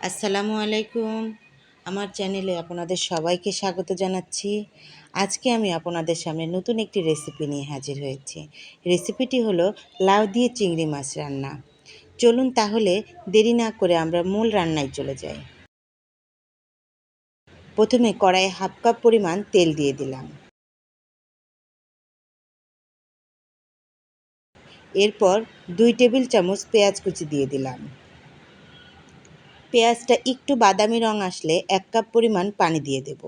আসসালামু আলাইকুম। আমার চ্যানেলে আপনাদের সবাইকে স্বাগত জানাচ্ছি। আজকে আমি আপনাদের সামনে নতুন একটি রেসিপি নিয়ে হাজির হয়েছি। রেসিপিটি হলো লাউ দিয়ে চিংড়ি মাছ রান্না। চলুন তাহলে দেরি না করে আমরা মূল রান্নায় চলে যাই। প্রথমে কড়াইয়ে হাফ কাপ পরিমাণ তেল দিয়ে দিলাম। এরপর 2 টেবিল চামচ পেঁয়াজ কুচি দিয়ে দিলাম। পেঁয়াজটা একটু বাদামি রং আসলে 1 কাপ পরিমাণ পানি দিয়ে দেব।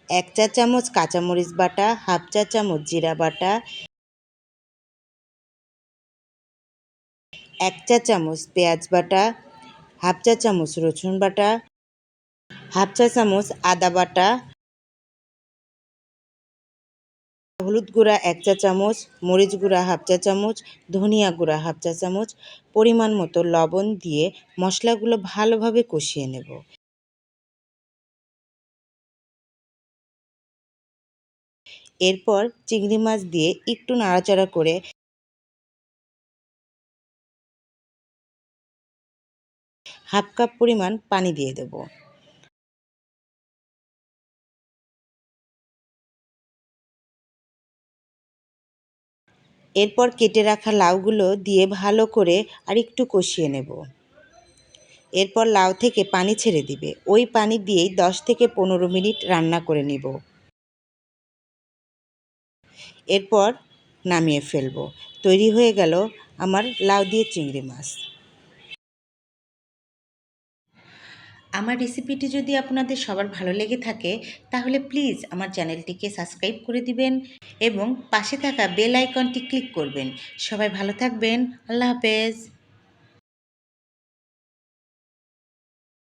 1 চা চামচ কাঁচামরিচ বাটা, হাফ চা চামচ জিরা বাটা, 1 চা চামচ পেঁয়াজ বাটা, হাফ চা চামচ রসুন বাটা, হাফ চা চামচ আদা বাটা, হলুদ গুঁড়া 1 চা চামচ, মরিচ গুঁড়া হাফ চা চামচ, ধনিয়া গুঁড়া হাফ চা চামচ, পরিমাণ মতো লবণ দিয়ে মশলাগুলো ভালোভাবে কষিয়ে নেব। এরপর চিংড়ি মাছ দিয়ে একটু নাড়াচাড়া করে হাফ কাপ পরিমাণ পানি দিয়ে দেব। এরপর কেটে রাখা লাউগুলো দিয়ে ভালো করে আরেকটু কষিয়ে নেব। এরপর লাউ থেকে পানি ছেড়ে দিবে। ওই পানি দিয়েই 10 থেকে 15 মিনিট রান্না করে নিব। এরপর নামিয়ে ফেলবো। তৈরি হয়ে গেল আমার লাউ দিয়ে চিংড়ি মাছ। আমার রেসিপিটি যদি আপনাদের সবার ভালো লেগে থাকে তাহলে প্লিজ আমার চ্যানেলটিকে সাবস্ক্রাইব করে দিবেন এবং পাশে থাকা বেল আইকনটি ক্লিক করবেন। সবাই ভালো থাকবেন। আল্লাহ হাফেজ।